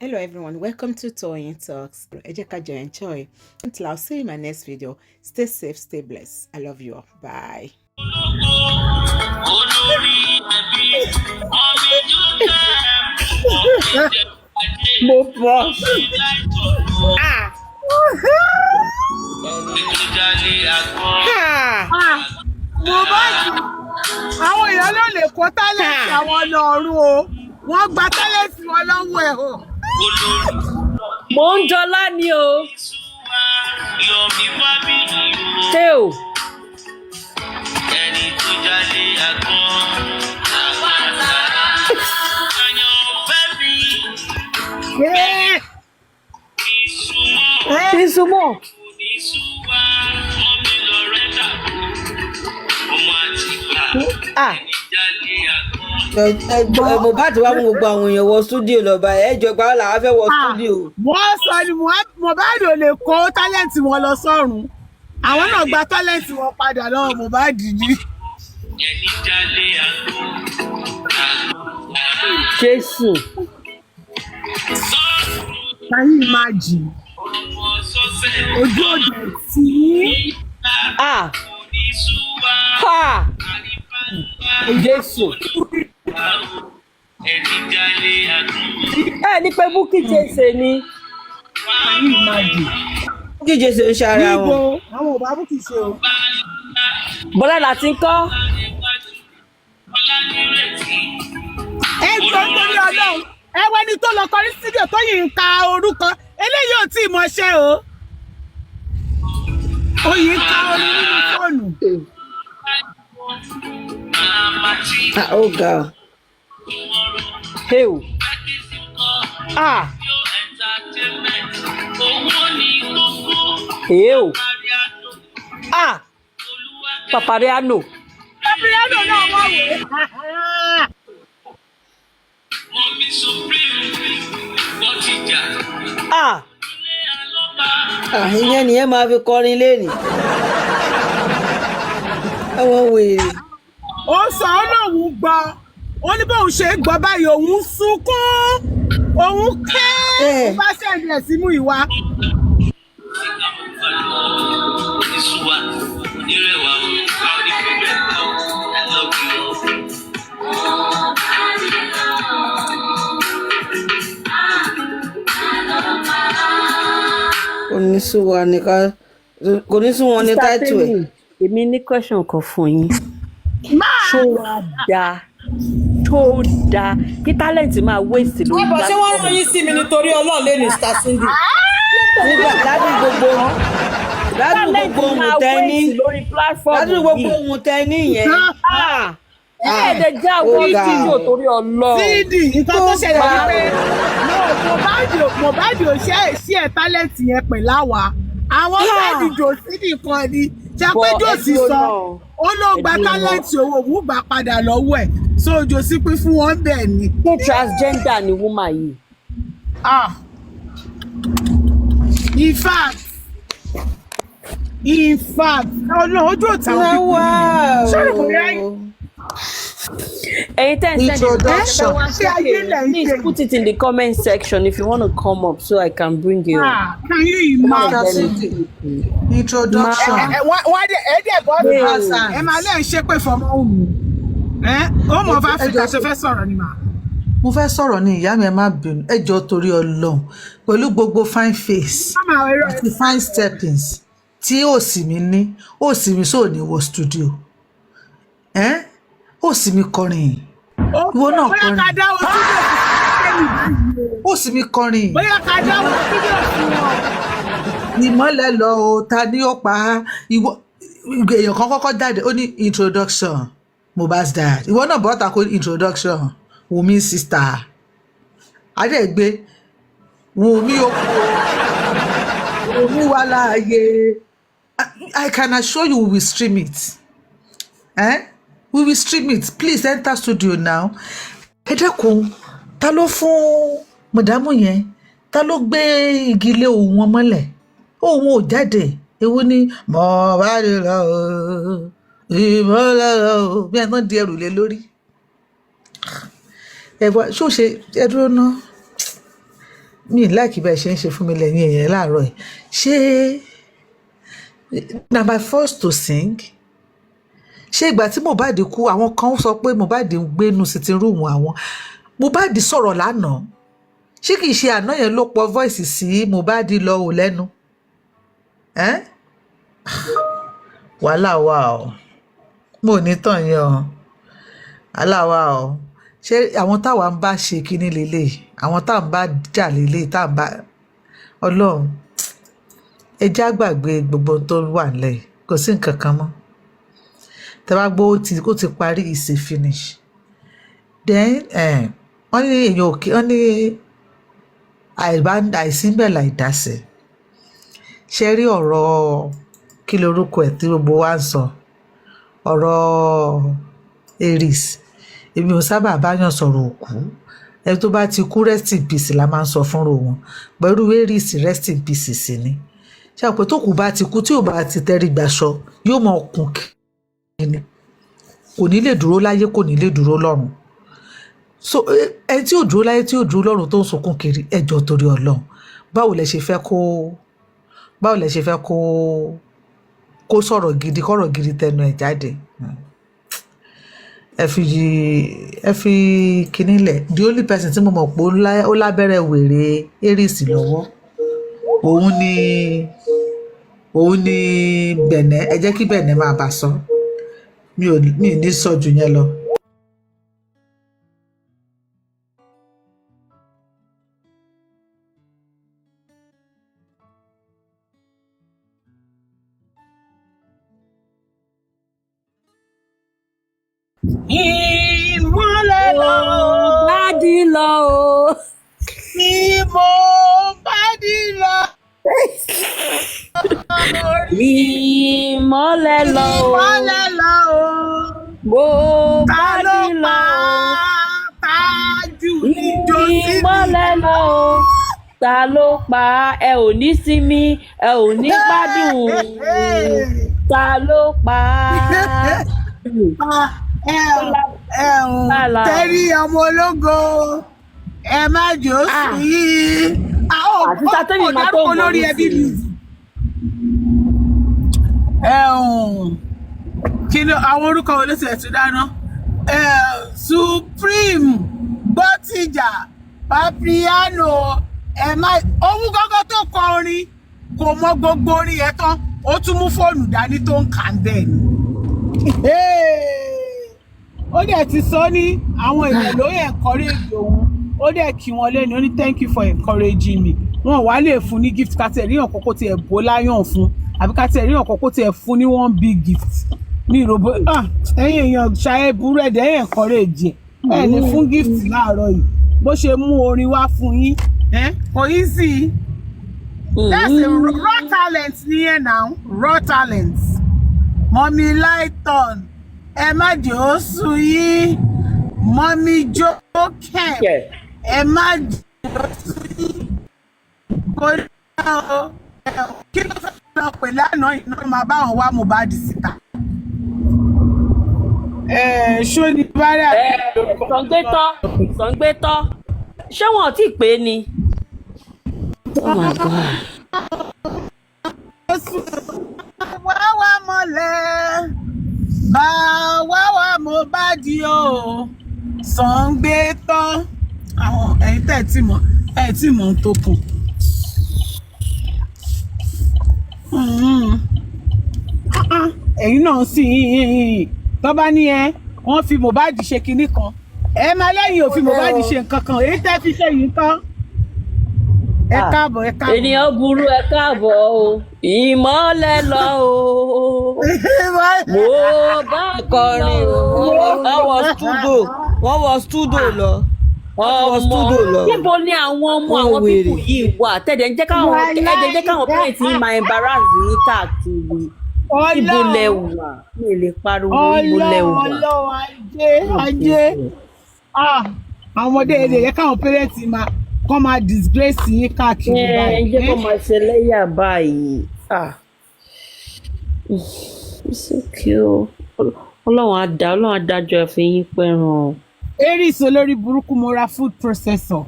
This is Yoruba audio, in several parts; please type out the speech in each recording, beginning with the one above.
Hello everyone, welcome to Toyeen Talks. Ẹ jẹ́ ká jọ enjoy. Until I'll see you in my next video. Stay safe, stay blessed. I love you all. Bye. Mohbad àwọn èèyàn ló lè kó tálẹ̀tì àwọn lọ́rùn o wọ́n gba tálẹ̀tì wọn lọ́wọ́ ẹ̀ o. Mo ń jọlá ni o. Yomi Fabiyi Ṣé o? ẹni tó jalè àgbọn. Àyàn fẹ́ mi Ìsúmọ̀. ìṣúwà ọmọ Loretta. Ọmọ àtìgbà ẹni jalè àgbọn. Mohbad wá mú gbogbo àwọn èèyàn wọ stúdíò lọ́ba ẹ̀jọ̀ gbà wọ́n làwọn fẹ́ wọ stúdíò. wọ́n sọ ni Mohbad ò lè kó tálẹ̀tì wọn lọ sọ́run àwọn náà gba tálẹ̀tì wọn padà lọ́wọ́ Mohbad ni. Ẹni jalè àgbọn. Jésù. Can you imagine? Ọmọ sọ́sẹ̀ ojú òde tí Ah! oníṣúwà. Ha! Jésù. Ẹni jalè àgbọn. Ẹ ní pé Bukky Jesse ni. can you imagine? Bukky Jesse ń ṣara níbo wọn. àwọn ò bá Bukky ṣe o. Bọ́lá láti ń kọ́. ẹ jọ nítorí Ọlọ́run ẹ wẹ́ni tó lọ kọrí sídìò tó yìí ń ka orúkọ eléyìí ò tí ì mọṣẹ́ o. ó yìí ń ka orí nínú fóònù. Ó ga ọ. Hey o. Ah! Hey o. Ah! Papariano. Gabriel náà wà wò. Mọ̀mí Supreme Bọ́tìjà. Ah! Ìyẹn nìyẹn máa fi kọrin lẹ́nìí. Àwọn wèrè. ó sọ ọ́ náà òun gbọ́ ó ní bóun ṣe ń gbọ́ báyìí òun sunkún òun ké ó bá ṣẹ̀dí ẹ̀ sínú ìwà. Ìṣúwà onírẹ̀wà o, a ò ní fi bẹ́ẹ̀ gbà o, I love you. Oníṣùwà ni ká kò ní sún wọn ní táìtù ẹ̀. Èmi ní question kan fún yín. Ṣó wá dáa? Ṣó dáa? Kí tálẹ̀ǹtì máa waste lórí Bọ̀ ṣé wọ́n rán yín sí mi nítorí Ọlọ́run lé ní Star Cindy. Nígbà ládùn gbogbo ohun tẹ ní. lórí platform Ládùn gbogbo ohun tẹ ní yẹn. Ẹ̀ẹ́dẹ̀ já wọ́n fídíò torí Ọlọ́run. sídì nǹkan tó ṣẹlẹ̀ ni pé Mohbad ò ṣe ẹ̀ tálẹ̀tì yẹn pẹ̀lú àwa àwọn fẹ́ẹ̀dì jò sídì kan ni ṣàpéjò sì sọ ó ló gba tálẹ̀tì owó òun gbà padà lọ́wọ́ ẹ̀ so òjò sí pín fún wọn bẹ́ẹ̀ ni. Ṣé transgender ni woman yìí? In fact ọ̀nà ojú òtí wọn sọ̀rọ̀ kò rí ayé. Ẹ̀yin tẹ́ ń Introduction. Please put it in the comment section if you want to come up so I can bring you. Can you imagine? Introduction. wọ́n dẹ̀ bọ́ mi ẹ máa lẹ́yìn ṣépè fọmọ òun ó mọ̀ bá fi kàṣẹ fẹ́ sọ̀rọ̀ ni mà. Mo fẹ́ sọ̀rọ̀ ní ìyá mi ẹ má bínú ẹ jọ̀ọ́ torí Ọlọ́run pẹ̀lú gbogbo fine face àti fine steppings tí òsì mi ní òsì mi sóò ní wọ studio òsì mi kọrin ìwọ náà bóyá ká kọrin dáwọ́ síbẹ̀ fún mi. òsì mi kọrin bóyá ká dáwọ́ síbẹ̀ fún wọn. ìmọ́lẹ̀ lọ o ta ni ó pa á ìwọ èèyàn kan kọ́kọ́ jáde ó ní introduction Mohbad's dad ìwọ náà bọ́ta kó introduction Wunmi sister adẹ́gbẹ́ Wunmi okú Wunmi wà láàyè I can assure you we will stream it we will stream it please enter studio now ẹ dẹ́kun ta ló fún mọ̀dámù yẹn ta ló gbé igi lé òun wọn mọ́lẹ̀ òun ò jáde èwo ni Mohbad lọ ìmọ̀lẹ̀ lọ bí ẹ̀ tán di ẹrù lé lórí. Ẹ̀wọ̀ ṣó ṣe ẹdúró ná mi láìkí bẹ́ẹ̀ ṣe ń ṣe fún mi lẹ́yìn èèyàn láàárọ̀ yìí ṣé na my first to sing ṣé ìgbà tí Mohbad kú àwọn kan sọ pé Mohbad ń gbénu sitting room àwọn Mohbad sọ̀rọ̀ lánàá ṣé kìí ṣe àná yẹn ló pọ̀ voice sí Mohbad lọ ò lẹ́nu wàhálà wà o mo ní tàn yẹn o wàhálà wà o ṣé àwọn táwa ń bá ṣe kinní lélẹ̀ àwọn tá à ń bá jà lélẹ̀ tá à ń bá Ọlọ́run ẹ já gbàgbé gbogbo tó wà nílẹ̀ kò sí nǹkan kan mọ́ tẹ́ bá gbọ́ ó ti parí is a finish then wọ́n ní èèyàn òkè wọ́n ní àìsínbẹ̀ láìdásẹ̀ ṣe rí ọ̀rọ̀ kí lorúkọ ẹ̀ tí gbogbo wa ń sọ ọ̀rọ̀ Aries èmi ò sábà báyàn sọ̀rọ̀ òkú ẹni tó bá ti kú rest in peace la máa ń sọ fúnra wọn pẹ̀lú Aries rest in peace sí ni ṣe àpò tó kù bá ti kú tí ò bá ti tẹrí gbàṣọ yóò mọ ọkùn kíni kò ní lè dúró láyé kò ní lè dúró lọ́run so ẹni tí ò dúró láyé tí ò dúró lọ́run tó ń sunkún kiri ẹjọ́ torí Ọlọ́run báwo lẹ ṣe fẹ́ kó sọ̀rọ̀ gidi kọ́rọ̀ gidi tẹnu ẹ̀ jáde ẹ fi kinní lẹ̀ the only person tí mo mọ̀ pé ó lábẹ́rẹ́ wèrè Aries lọ́wọ́ òun ni Bẹ̀nẹ̀ ẹ jẹ́ kí Bẹ̀nẹ̀ máa bá sọ mi ò ní sọ jù yẹn lọ. Ìmọ́lẹ̀ lọ. Bádì lọ o. Tí mo bá dì lọ. Ìmọ́lẹ̀ lọ o. Ìmọ́lẹ̀ lọ o. Bó Ta ló bádì lọ pa o. Tájù níjó sí Ìmọ́lẹ̀ lọ o. Ta ló pa ẹ ò ní sinmi ẹ ò ní gbádùn. Ta ló pa tẹ́rí ọmọ ológo ẹ má jò sùn yìí. àti sátẹ́nì máa tó mọ̀ lórí ẹbí mi. Kí ni àwọn orúkọ wo ló ti ẹ̀ tún dáná? Supreme Gbọ́tìjà Papiano ohun gọ́gọ́ tó kọ orin kò mọ gbogbo orin yẹn tán ó tún mú fóònù dání tó ń kà ń bẹ́ẹ̀ ni. Ó dẹ̀ ti sọ ní àwọn èèyàn ló encourage òun ó dẹ̀ kí wọn lẹ́nu ó ní thank you for encouraging me wọn wá lè fún ní gift ká tẹ̀ rí ọ̀kọ́ kó tiẹ̀ bó láyàn fún àbí ká tẹ̀ rí ọ̀kọ́ kó tiẹ̀ fún ní one big gift ní ìròbó ẹ̀yin èèyàn ṣayé burú ẹ̀dẹ̀ ẹ̀ encourage ẹ̀ lè fún gift láàárọ̀ yìí bó ṣe mú orin wá fún yín kò easy. That's a raw talent nìyẹn now raw talent. Mọ́mí Lighton ẹ má jẹ́ ó sùn yín Mọ́mí Jókè ẹ má jẹ́ ó sùn yín kó dá o kí ló fẹ́ lọ pè lánàá iná máa bá wọn wá Mohbad síta. Ṣó ni bára Sàngbétọ́ ṣé wọn ò tí ì pé ni. Oh my God. wá mọ́lẹ̀ bá wá Mohbad o Sàngbétọ́ àwọn ẹ̀yin tẹ̀ tí mọ̀ tó kàn. Ẹ̀yin náà sì tó bá ní wọ́n fi Mohbad ṣe kinní kan ẹ máa lẹ́yìn òfin Mohbad ṣe nǹkan kan èyí tẹ́ fi ṣe yìí tán. Ẹ káàbọ̀. Ènìyàn burú ẹ káàbọ̀ o ìmọ́lẹ̀ lọ o mo bá kọrin wọ́n wọ studio lọ. Níbo ni àwọn pípù yìí wà tẹ̀dẹ̀ ń jẹ́ káwọn parents yìí máa embarrass ní káàkiri. Ibo lẹ wà mi lè pariwo ibo lẹ wà. Ọlọ́run ajé àwọn ọmọdé èdè yẹ káwọn parents kọ́ máa disgrace yín káàkiri báyìí. Ẹ jẹ́ kó máa ṣe lẹ́yà báyìí. Ọlọ́run adájọ́ ẹ fi yín pẹ́ràn. Aries olórí burúkú mo ra food processor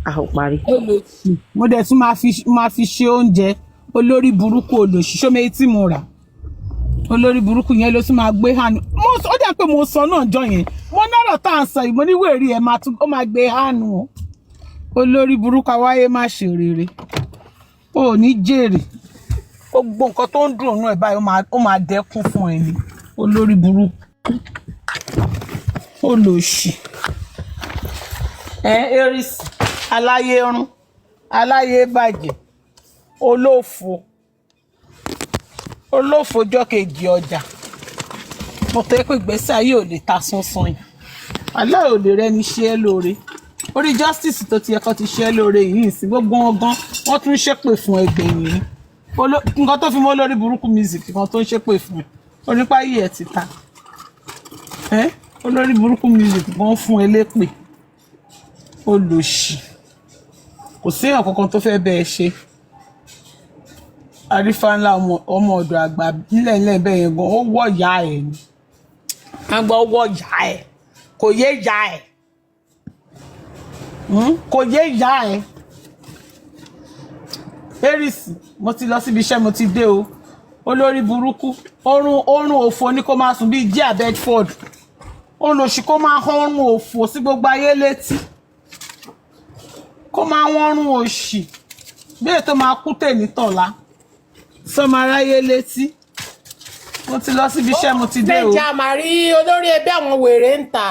Ó parí. Olóṣì. Mo dẹ̀ tún máa fi ṣe oúnjẹ. Olórí burúkú olóṣì. Ṣó mi tí mo rà. Olórí burúkú yẹn ló tún máa gbé hànú. Ó dẹ̀ pé mo sọ náà jọ yẹn. Mo nọ́rọ̀ tá à ń sọ yìí, mo ní wèrè ẹ̀ ó máa gbé hànú o. Olórí burúkú awáyé má ṣe rere. O ò ní jèrè. Gbogbo nǹkan tó ń dùn òun ẹ̀ báyìí ó máa dẹ́kun fún ẹ ni. Olórí burúkú. Olóṣì. Aries aláyé rún aláyé bàjẹ́ olófo ọjọ́ kejì ọjà mo tẹ́ pé ìgbésẹ̀ ayé ò lè ta sánsán yìí aláì ò lè rẹni ṣe é lóore orí justice tó ti ẹ̀kọ́ ti ṣe é lóore yìí sí gbogbo wọn gan wọ́n tún ṣépè fún ẹgbẹ́ yìí nǹkan tó fi mọ́ lórí burúkú music kan tó ń ṣépè fún ẹ onípa yìí ẹ̀ ti ta olórí burúkú music kan fún ẹ lépè olóṣì kò sí èèyàn kankan tó fẹ́ bẹ́ẹ̀ ṣe àrífà ńlá ọmọ ọ̀dọ̀ àgbà nílẹ̀ bẹ́ẹ̀ yẹn gan ó wọ̀ ya ẹ̀ ni wọ́n gbọ́ wọ̀ ya ẹ̀ kò yé ya ẹ̀ kò yé ya ẹ̀ Aries mo ti lọ síbi iṣẹ́ mo ti dé o olórí burúkú oorun òfò ni kó máa sùn bíi jíà Bedford olóṣì kó máa hán oorun òfò sí gbogbo ayé létí kó máa wọ́n rún òṣì bí ètò máa kú tèmi tọ̀la sọmọ aráyé létí mo ti lọ síbi iṣẹ́ mo ti dé o. Bẹ́ẹ̀jà màrí olórí ẹbí àwọn wèrè ń tà.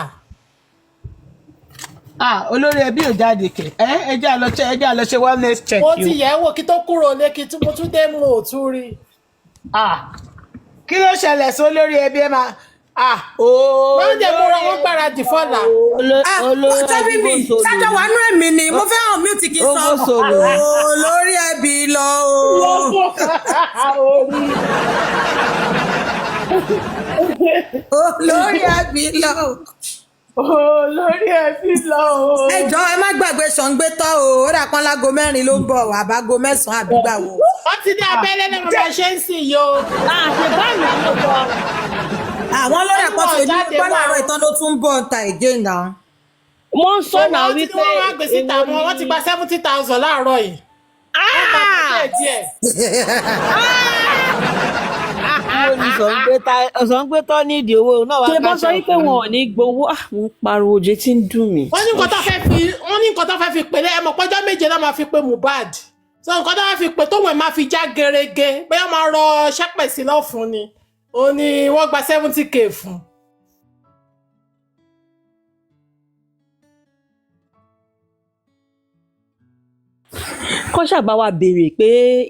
Olórí ẹbí ò jáde kẹ ẹjẹ àlọṣẹ wellness check mo ti yẹ̀ wò kí tó kúrò lé kí mo tún dé mú òtún rí. kí ló ṣẹlẹ̀ sí olórí ẹbí ẹ máa wọ́n jẹ́ múra wọ́n gbáradì fọ́la. Fabiyi ṣáájú wa nú ẹ̀mí ni mo fẹ́ hàn mí ti kí sọ olórí ẹbí lọ olórí ẹbí lọ. Olórí ẹbí lọ o. Ẹ jọ̀ọ́ ẹ má gbàgbé Ṣàngbétọ́ o ó dà pọ́n lágo 4 ló ń bọ̀ àbágo 9 àbígbà wo. wọ́n ti dé abẹ́lé náà bá ṣe ń sìn yìí o. Ṣèbáàmì ló bọ̀. Àwọn lórí ẹ̀kọ́ tó ní bọ́lá àárọ̀ ìtàn ló tún bọ̀ ta again náà. Wọ́n ń sọ náà wípé wọ́n wá gbé síta wọn wọ́n ti gba 70,000 láàárọ̀ yìí. Ṣàngbétọ́ nídìí owó náà wá. ṣe bọ́ sọ wípé wọn ò ní gbowó àwọn pariwo oje tí ń dùn mí. wọ́n ní nǹkan tó fẹ́ fi pè lẹ́ ẹ̀mọ̀ pọ́jọ́ méje náà máa fi pé Mohbad so nǹkan tó fẹ́ fi pè tóun ẹ̀ máa fi já gerege bóyá máa rọ ṣẹ́pẹ̀ sí lọ́fun ni ó ní wọ́n gba 70k fún. kọ́ ṣàbá wa béèrè pé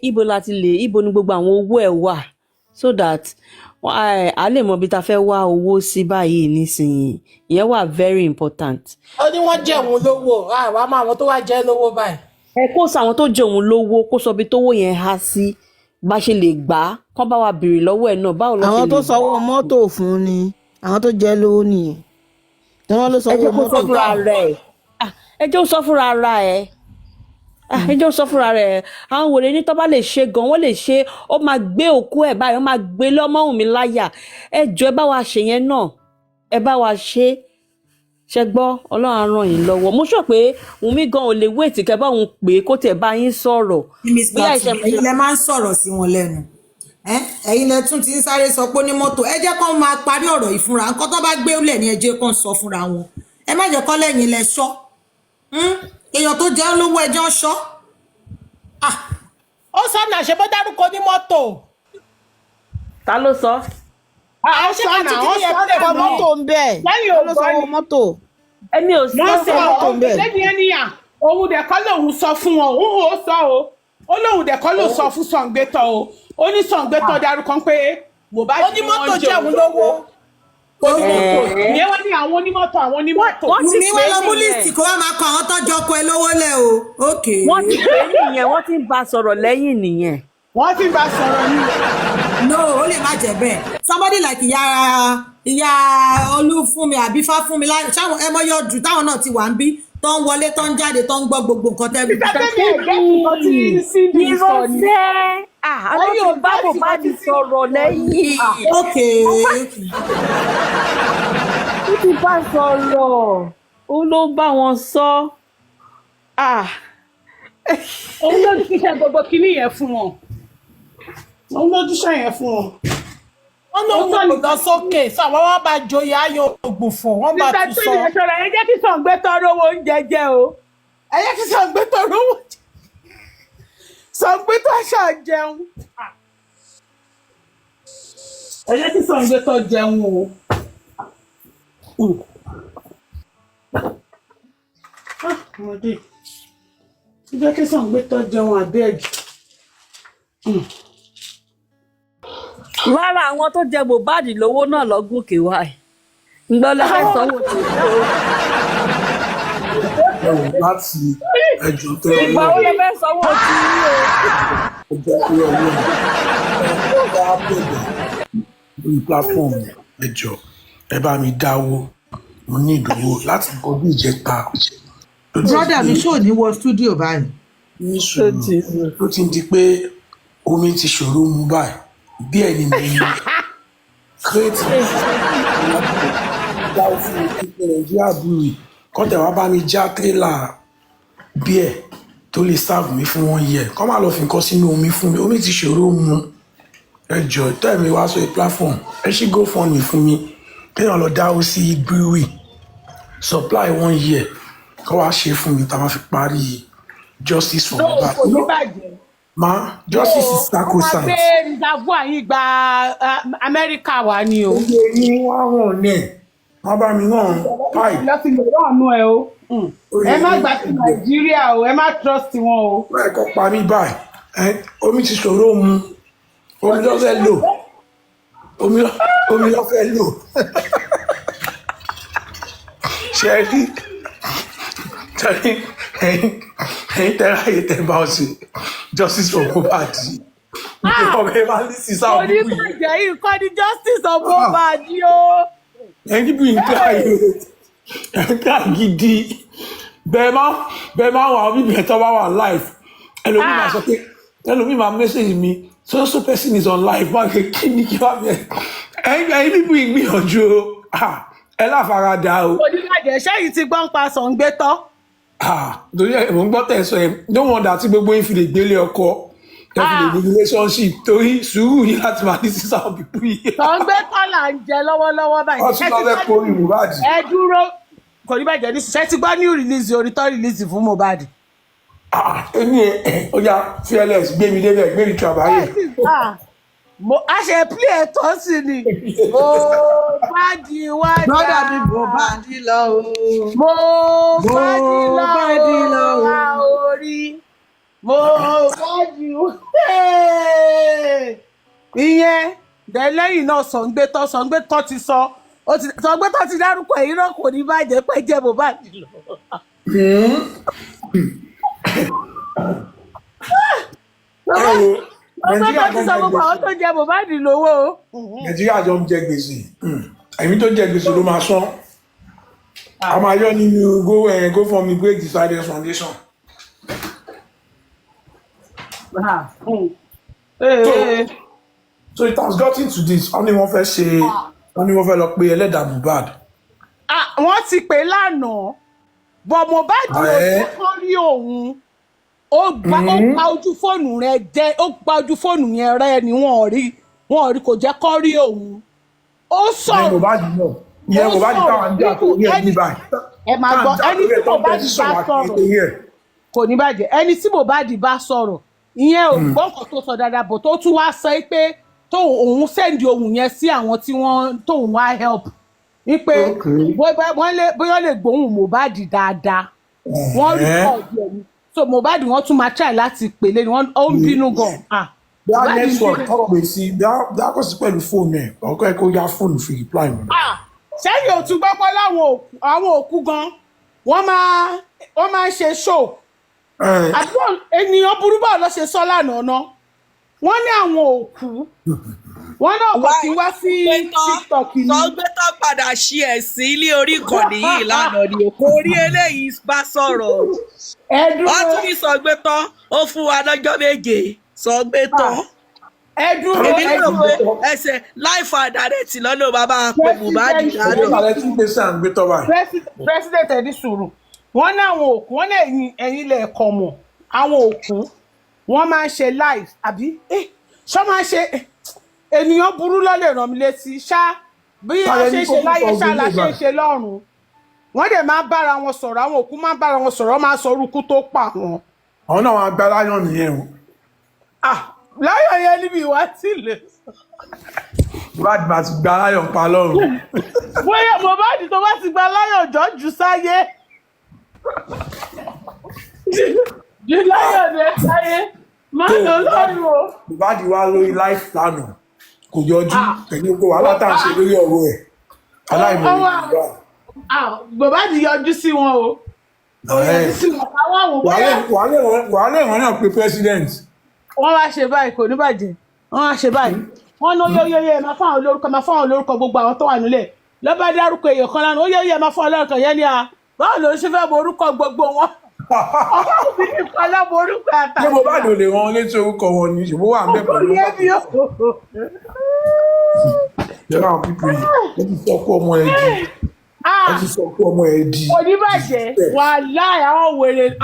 ibo ni gbogbo àwọn owó ẹ̀ wà so that a lè mọ bí ta fẹ́ wá owó sí báyìí nísìnyí ìyẹn wà very important. ó ní wọ́n jẹ́ òun lówó àwa máa àwọn tó wá jẹ́ lówó báyìí. Kó sọ àwọn tó jẹ òun lówó kó sọ bí tówó yẹn há sí bá ṣe lè gbà á kán bá wa béèrè lọ́wọ́ ẹ̀ náà báwo ló ṣe lè gbà á. Àwọn tó sanwó mọ́tò fún ni àwọn tó jẹ́ lówó nìyẹn tí wọ́n ló sanwó mọ́tò fún. ẹ jẹ́ ó sọ fúnra ara ẹ̀ ẹjọ́ sọ fúnra rẹ̀ àwọn wòlé ní tó bá lè ṣe gan wọ́n lè ṣe ó máa gbé òkú ẹ̀ báyìí ó máa gbé lọ́mọ́hùn mi láyà ẹ jọ ẹ bá wa ṣe yẹn náà ẹ bá wa ṣe gbọ́ Ọlọ́run á ràn yín lọ́wọ́ mo sọ pé Wunmi gan ò lè wéètì kẹ́ bá òun pè é kó tẹ̀ bá yín sọ̀rọ̀. ẹ̀yin lẹ máa ń sọ̀rọ̀ sí wọn lẹ́nu ẹ̀yin lẹ tún ti ń sáré sọ pé ní mọ́tò ẹ jẹ́ kán máa parí ọ̀rọ̀ yìí fúnra nǹkan tó bá gbé lẹ̀ ní ẹ jẹ́ kán sọ fúnra wọn ẹ má jẹ́ kán lẹ́yìn lẹ sọ èèyàn tó jẹ́ olówó ẹjọ́ ṣọ́. ó sọ náà ṣe bó dárúkọ ní mọ́tò. ta ló sọ. ó sọ náà ó sọ mọ́tò ń bẹ̀ lẹ́yìn olóṣòwò mọ́tò. èmi ò sí ọ̀sẹ̀ mọ́tò ń bẹ̀. lẹ́yìn ẹnìyàn òun dẹ̀ kọ́ lòun sọ fún wọn òun ò sọ o ó lóun dẹ̀ kọ́ ló sọ fún Ṣàngbétọ́ o ó ní Ṣàngbétọ́ dárúkọ pé Mohbad ní wọ́n jẹ́ òun lówó. ìyẹn wọ́n ní àwọn onímọ́tò. Wùmí wọn lọ mú líìsì kó wá máa kọ àwọn tọ́jú ọkọ ẹ lówó lẹ̀ o. wọ́n ti pè é nìyẹn wọ́n ti ń bá a sọ̀rọ̀ lẹ́yìn nìyẹn. wọ́n ti ń bá a sọ̀rọ̀ nìyẹn. No, ó lè má jẹ́ bẹ́ẹ̀ somebody like ìyá Olúfúnmi àbí Fáfúnmi ṣáwọn ẹ mọ yọjú táwọn náà ti wà ń bí tó ń wọlé tó ń jáde tó ń gbọ́ gbogbo nǹkan tẹ́lẹ̀. ìrọ̀lẹ́ àwọn bá Mohbad sọ̀rọ̀ lẹ́yìn. ó ti bá sọ̀rọ̀ ó ló bá wọn sọ òun ló jíṣẹ́ gbogbo kinní yẹn fún wọn. Òun ló jíṣẹ́ yẹn fún wọn. Wọ́n ló ń lọ sókè sọ àwọn wá bá joyè ayò ògbùfọ̀ wọ́n bá tún sọ. Nígbà tí ìyẹn sọ̀rọ̀ ẹ jẹ́ kí Sàngbé tọrọ owó oúnjẹ jẹ o. Ẹ jẹ́ kí Sàngbé tọrọ owó jẹ. Sàngbé tó aṣọ jẹun. Ẹ jẹ́ kí Sàngbé tó jẹun o. Ọmọdé. Ẹ jẹ́ kí Sàngbé tó jẹun àbẹ́ẹ̀gì. Lára àwọn tó jẹ Mohbad lówó náà lọ gòkè wá ẹ̀. Ǹgbọ́n lọ fẹ́ sanwó tí láti ẹjọ́ tó ìgbà wo lọ fẹ́ sanwó tí ó jẹ́ pé ọlọ́run bá bẹ̀rẹ̀ lórí platform ẹjọ́ ẹ bá mi dáwó mo ní ìdòwò láti gbọ́ bí ìjẹta. brother mi ṣó ní wọ studio báyìí. ní sùúrù ló ti ń di pé omi ti ṣòro mu báyìí bí ẹni mo ní kírètì dáwọ́ fún ìpínlẹ̀ nàìjíríà bùrì kọ́tẹ̀ wá bá mi já tírélà bíẹ̀ tó lè sáàbù mi fún 1 year kọ́ máa lọ fi nǹkan sínú omi fún mi omi ti ṣòro mu ẹjọ́ tẹ́ mi wá sórí platform ẹ ṣí GoFundMe fún mi kéèyàn lọ dáwọ́ sí brewery supply 1 year kọ́ wá ṣe fún mi tá a máa fi parí justice for Mohbad. Kò ní bàjẹ́. Ma, justice is sacrosanct. Wọ́n gbé reservoir yín gba Amẹ́ríkà wá ni o. Oye ní wọ́n hàn ní ẹ̀ wọ́n bá mi hàn pipe. Lọ sí lè ránú ẹ o. Ẹ má gbà sí Nàìjíríà o, ẹ má trust wọn o. Wọ́n ẹ̀kọ́ pa mí báyìí omi ti ṣòro mu omi ló fẹ́ lò omi ló fẹ́ lò ṣe rí ẹ̀yin tẹ́lá yìí tẹ́ bá ọ sí justice for Mohbad ọmọ ẹ máa ní sísá òbí yìí. Oníbàjẹ́ yìí kọ́ ni justice of Mohbad o. ẹ̀yin bí n ká yìí ẹ̀ ká gidi bẹ́ẹ̀ máa wà bíbí ẹ̀ tó bá wà live ẹlòmíì máa sọ pé ẹlòmíì máa message mi so person is on live máa ṣe kí ni kí wá bẹ́ẹ̀ ẹ̀yin bíbí ìgbìyànjú ẹ láfaradà o. Oníbàjẹ́ sẹ́yìn ti gbọ́n pa Sàngbé tán. Torí ẹ̀ mò ń gbọ́ tẹ̀ sọ ẹ̀ no wonder tí gbogbo yín fi lè gbélé ọkọ ẹ fi lè ní relationship torí sùúrù yín láti máa ní sísá òbíkú yìí. Sàngbé tán là ń jẹ lọ́wọ́lọ́wọ́ báyìí. wọ́n tún lọ fẹ́ kórìí Mohbad. Ẹ dúró kò ní bàjẹ́ ní ṣiṣẹ́ tí gbọ́ ní release orin tó release fún Mohbad. Èmi ó yá fearless gbé mi débẹ̀ gbé mi tu àbáyé. A ṣe play ẹ̀tọ́ sí ni. Mohbad wá dá. brother mi Mohbad lọ o. Mohbad lọ wá orí. Mohbad ìyẹn lẹ́yìn náà Sàngbé tán ti sọ Sàngbé tán ti dárúkọ èyí náà kò ní bàjẹ́ pé jẹ́ Mohbad lọ. Nàìjíríà ti sọ gbogbo àwọn tó jẹ Mohbad lówó. Nàìjíríà jọ ń jẹ gbèsè èmi tó jẹ gbèsè ló máa san a máa yọ nínú GoFundMe Great Deciders Foundation. So it has gotten to this wọ́n ní wọ́n fẹ́ lọ pe ẹlẹ́dàá Mohbad. Wọ́n ti pè lánàá bọ̀ Mohbad ò sí kán rí òun ó gba ojú fóònù rẹ̀ jẹ́ ó gba ojú fóònù yẹn rẹ̀ ni wọ́n rí kò jẹ́ kán rí òun ó sọ̀rọ̀ Mohbad náà ìyẹn Mohbad táwọn ń jà tó ní ẹbí báyìí. Ẹ máa gbọ́ ẹni tí Mohbad bá sọ̀rọ̀ kò ní bàjẹ́ ẹni tí Mohbad bá sọ̀rọ̀ ìyẹn ò gbọ́ nǹkan tó sọ dáadáa bò tó tún wá sọ pé òun sẹ́ndì ohun yẹn sí àwọn tí wọ́n tóun wá help wípé bóyá lè gbóhùn Mohbad dáadáa wọ́n rí ọ̀dọ̀ ẹ̀mí so Mohbad wọ́n tún máa try láti pèlè ni wọ́n ó ń bínú gan. bí a network tó pè sí bí a kò sí pẹ̀lú fóònù ẹ̀ ọkọ ẹ̀ kó yá fóònù fi reply wọn. sẹ́yìn ò tún gbọ́ pé àwọn òkú gan wọ́n máa ń ṣe show àbúrò ènìyàn burú báwo ló ṣe sọ lánàá náà wọ́n ní àwọn òkú wọ́n náà kò sí wá sí TikTok ni. Sàngbé tó padà ṣí ẹ̀sìn ilé orí ìkànnì yìí lánàá ni kò rí eléyìí bá sọ̀rọ̀ wọ́n tún ní Sàngbé tán ó fún wa lọ́jọ́ méje Sàngbé tán. Ẹ dúró èmi rò pé ẹsẹ̀ life and direct lọ́nà bàbá pé Mohbad dáadọ́. president ẹni sùúrù wọ́n ní àwọn òkú wọ́n ní ẹ̀yin lẹ́ẹ̀kan mọ̀ àwọn òkú wọ́n máa ń ṣe live àbí ṣọ́ máa ń ṣe ènìyàn burú ló lè ràn mí létí ṣá bí a ṣe ń ṣe láyé ṣá la ṣe ń ṣe lọ́run wọ́n dẹ̀ máa ń bára wọn sọ̀rọ̀ àwọn òkú máa ń bára wọn sọ̀rọ̀ máa ń sọ orúkú tó pa wọn. àwọn náà wọn gba láyọ̀ nìyẹn o. láyọ̀ yẹn níbi ìwà sílẹ̀. Mohbad bá ti gba láyọ̀ pa lọ́rùn. bóyá Mohbad tó bá ti gba láyọ̀ jọ jù sáyé. jù láyọ̀ rẹ̀ sáyé máa lọ lọ́rùn o. Mohbad wá lórí life lánàá kò yọjú pẹ̀lú gbogbo wàhálà tá à ń ṣe lórí ọ̀rọ̀ ẹ̀ aláìmọ̀ ìgbà. Mohbad yọjú sí wọn o. wàá lè rán náà pé president. wọ́n wá ṣe báyìí kò ní bàjẹ́ wọ́n wá ṣe báyìí wọ́n ní oyeyeye máa fáwọn olórúkọ gbogbo àwọn tó wà nílẹ̀ lọ́ba dárúkọ èèyàn kan lánàá oyeyeye máa fáwọn olórúkọ yẹn ni báwo ló ṣe fẹ́ mọ orúkọ gbogbo wọn. ọmọ òbí ní ìpalẹ́ mọ orúkọ àtàwọn. ṣé Mohbad ò lè rán létí orúkọ wọn ni ṣùgbọ́n wà ń bẹ̀ pẹ̀lú yẹ́n àwọn pípé yìí wọ́n ti sọ pé ọmọ ẹ̀ di wọ́n ti sọ pé ọmọ ẹ̀ di. oníbàjẹ́ wàláhì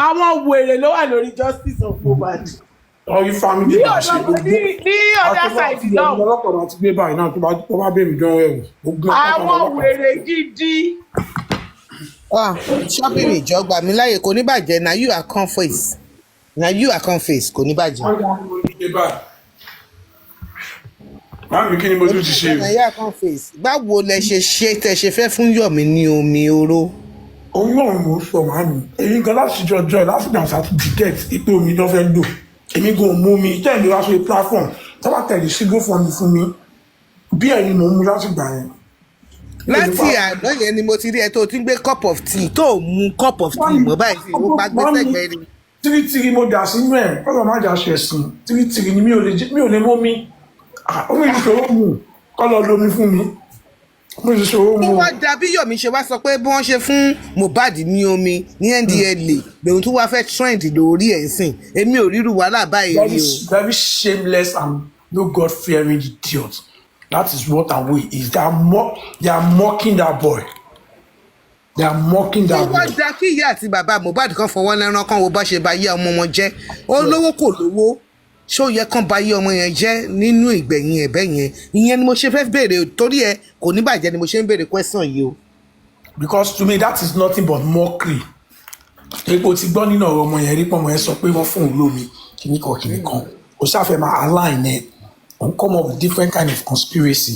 àwọn wèrè ló wà lórí justice of Mohbad. ọyí family bá ṣe gbogbo ní other side náà ọlọ́pàá ti gbé báyìí náà tó bá bẹ̀rù jọ ẹ̀wù. àwọn wèrè gidi. shopping ìjọ gbà mí láyè kò ní bàjẹ́ na you are confess kò ní bàjẹ́. Máàmì kí ni mo tún ti ṣe? Nàìjíríà confess báwo lẹ ṣe tẹ ṣe fẹ́ fún Yomi ní omi oró. òun náà mo sọ màámi èyí gan láti jọjọ láti dàn certificate ipò omi náà fẹ́ lò èmi gan mú mi tẹ́lẹ̀ wá sórí platform tábà tẹ̀lé sígó fún mi bí ẹ̀yin mò ń mú láti gbà yẹn. láti àná yẹn ni mo ti rí ẹ tó ti ń gbé cup of tea tó mú cup of tea mọ́ báyìí ó bá gbé sẹ́gbẹ̀ẹ́ ni. tírítírí mo dà sínú ẹ̀ kọ́lọ̀ má jà ṣe ẹ̀sìn tírítírí ni mi ò lè mú mi omi ìṣòro mu kọ́lọ̀ lómi fún mi omi ìṣòro mu. ó wá dàbí Yomi ṣe wá sọ pé bí wọ́n ṣe fún Mohbad ní omi ní NDLEA lòun tó wá fẹ́ trend lórí ẹ̀ sìn èmi ò ríru wàhálà báyìí rí o. Very shameless and no God fearing idiot. That is what away is. They are mocking that boy. They are mocking that boy. Ó wá dá kí ìyá àti bàbá Mohbad kan fọwọ́ lẹ́ran kan wo bá ṣe bá yé ọmọ wọn jẹ́ ó lówó kò lówó ṣé ó yẹ kán bá yé ọmọ yẹn jẹ́ nínú ìgbẹ̀yìn ẹ̀bẹ̀ yẹn ìyẹn ni mo ṣe fẹ́ béèrè torí ẹ kò ní bàjẹ́ ni mo ṣe ń béèrè question yìí o. Because to me that is nothing but mockery. Epo ti gbọ́ nínú ọ̀rọ̀ ọmọ yẹn rí pọ̀ ọmọ yẹn sọ pé wọ́n fún òun lómi kìnnìkan ó ṣàfẹ́ máa align ẹ̀ òun come up with different kind of conspiracy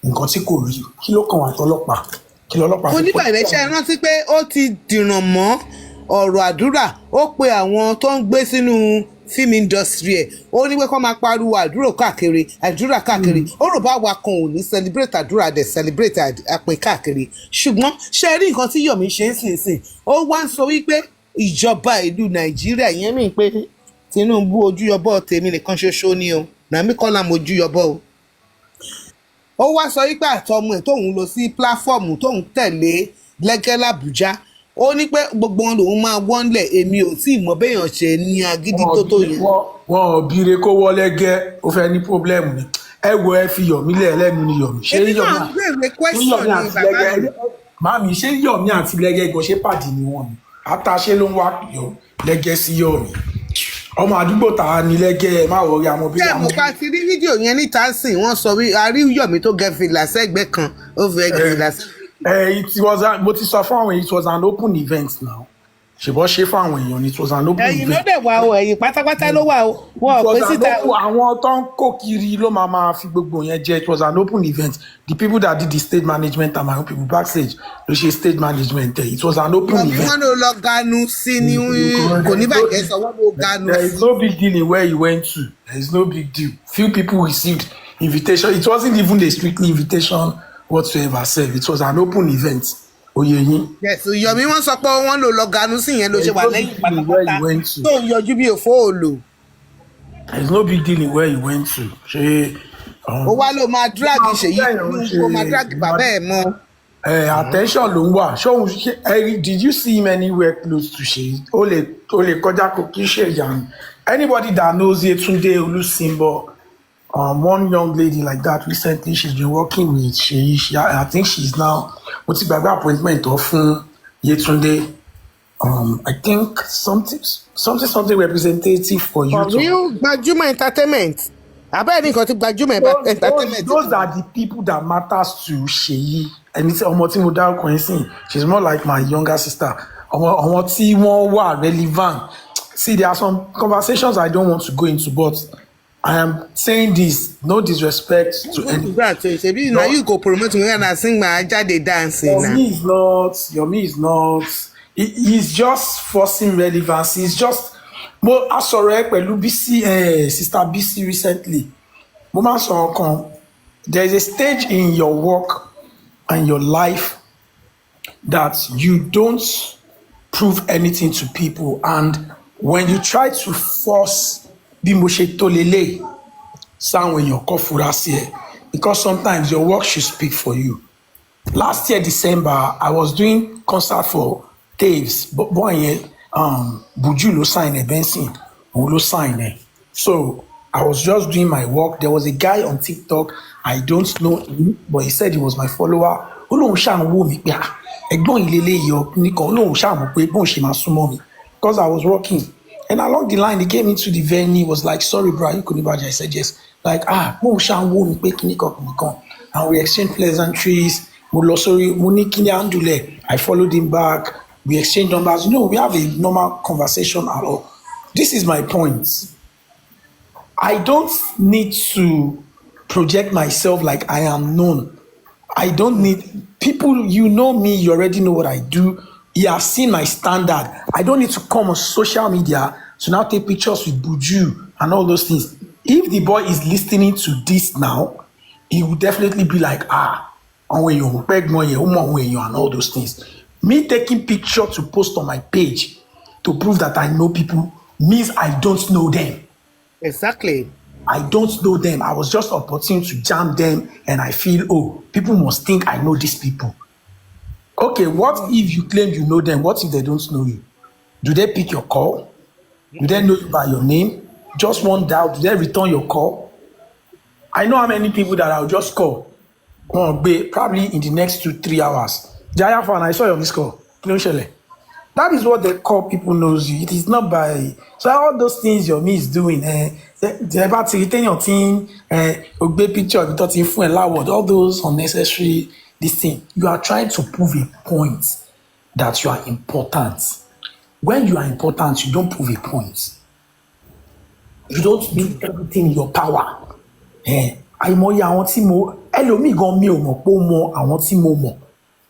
nǹkan tí kò rí kí ló kàn wá tọ́lọ́pàá kí lọ́lọ́pàá. oníbàárẹ̀ ṣe rántí pé ó ti dìràn mọ́ ọ̀rọ̀ àdúrà ó pe àwọn tó ń gbé sínú film industry ẹ̀ ó ní pé kó máa pariwo àdúrà káàkiri ó rò bá wa kan ò ní celebrate àdúrà dẹ̀ celebrate àpè káàkiri ṣùgbọ́n ṣe rí nǹkan tí Yomi ṣe ń sìn ó wá ń sọ wípé ìjọba ìlú Nàìjíríà yẹn mí pé Tinubu ojúyọbọ tèmi nìkan ṣoṣo ni o nàmí kọ́lá mo ojúyọbọ o. ó wá sọ wípé àtọmọ ẹ̀ tóun lọ sí pláfọ́ọ̀mù tóun tẹ̀lé lẹ́gẹ́ l'Àbújá ó ní pé gbogbo wọn lòun máa wọ́nlẹ̀ èmi ò tí ì mọ béèyàn ṣe ní agídí tó yẹn. wọn ò bíire kó wọlé gẹ́ ó fẹ́ ní pọ́blẹ́mù ni ẹ wo ẹ fi Yomi lẹ́nu ni Yomi ṣé Yomi àti lẹ́gẹ́ màmí ṣé Yomi àti lẹ́gẹ́ gan ṣé pàdé ni wọ́n ni àtàṣe ló ń wá lẹ́gẹ́ sí Yomi ọmọ àdúgbò tàwa ní lẹ́gẹ́ ẹ má wọrí àwọn bí. mo bá ti rí fídíò yẹn níta sìn wọ́n sọ wí àrí Yomi tó gẹ fìlà sẹ́gbẹ́ kan ó fi gẹ fìlà sẹ́gbẹ́. mo ti sọ fún àwọn it was an open event now ṣùgbọ́n ṣe fún àwọn èèyàn it was an open event. ẹ̀yin ló dẹ̀ wá o ẹ̀yin pátápátá ló wà o wọ́n ò pé síta. àwọn tó ń kó kiri ló máa fi gbogbo yẹn jẹ it was an open event the people that did the stage management and my own people backstage ló ṣe stage management there it was an open event. wọ́n ló lọ ganu sí ni kò ní bàjẹ́ sọ wọ́n ló ganu sí. there is no big deal in where he went to there is no big deal few people received invitation it wasn't even a strictly invitation whatsoever sef it was an open event. Oyeyin. Yes, Yomi wọ́n sọ pé wọ́n lò lọ ganu sí yẹn ló ṣe wà lẹ́yìn pátápátá tó ń yọjú bí òfò òòlò. There is no big deal in where he went to. Ṣé. Ó wá ló máa drag Ṣèyí ó máa drag bàbá ẹ̀ mọ́. Attention ló ń wà. Ṣé did you see him anywhere close to Ṣèyí? Ó lè kọjá kò kí ṣe ìyanu. Anybody that knows Yetunde Olusimbo, one young lady like that recently she's been working with Ṣèyí. I think she's now. Mo ti gbàgbé appointment of fún Yetunde I think something representative for you For real, Gbajúmọ̀ entertainment. Abẹ́ẹ̀ ní nǹkan tí Gbajúmọ̀ entertainment. Those are the people that matters to Sheyi. And it's ọmọ tí mo dárúkọ yẹn sìn. She's more like my younger sister. Ọmọ tí wọ́n wà relevant. See, there are some conversations I don't want to go into, but I am saying this, no disrespect to any. Now you go promote me and I sing my Ajade dancing. Yomi is not. He's just forcing relevance. He's just. Mo asọ̀rọ̀ pẹ̀lú sister BC recently. Mo máa sọ̀rọ̀ kan. There is a stage in your work and your life that you don't prove anything to people, and when you try to force bí mo ṣe tó lélẹ̀ sáwọn èèyàn kọ́ fura sí ẹ, because sometimes your work should speak for you. Last year December I was doing concert for Taves, but boy yẹn Buju ló sign ẹ Benson òun ló sign ẹ. So I was just doing my work. There was a guy on TikTok, I don't know him, but he said he was my follower. Ó lóun ṣáà ń wò mí pé ẹ̀gbọ́n ìlélẹ́yìí ọkùnrin kan, ó lóun ṣáà mọ̀ pé bóun ṣe máa súnmọ́ mi, because I was working. And along the line, he came into the venue, was like, sorry, bro, you Konibaje? I said, yes. Like, mo ṣáà ń wò mí pé kíní kan. And we exchanged pleasantries. Mo lọ sórí, mo ní kíní àndùlẹ̀. I followed him back. We exchanged numbers. You know, we have a normal conversation at all. This is my point. I don't need to project myself like I am known. I don't need people. You know me. You already know what I do. You have seen my standard. I don't need to come on social media to now take pictures with Buju and all those things. If the boy is listening to this now, he will definitely be like, and all those things. Me taking picture to post on my page to prove that I know people means I don't know them. Exactly. I don't know them. I was just opportune to jam them, and I feel, people must think I know these people. Okay, what if you claim you know them? What if they don't know you? Do they pick your call? Do they know you by your name? Just one doubt, do they return your call? I know how many people that I'll just call. Probably in the next 2-3 hours. Jaya fan, I saw your missed call. That is what they call people knows you. It is not by. So all those things Yomi is doing, they're about to retain your team, big picture, all those unnecessary, this thing. You are trying to prove a point that you are important. When you are important, you don't prove a point. You don't do everything in your power. Àìmọye àwọn tí mo ẹlòmíì gan mi ò mọ̀ pé ó mọ àwọn tí mo mọ̀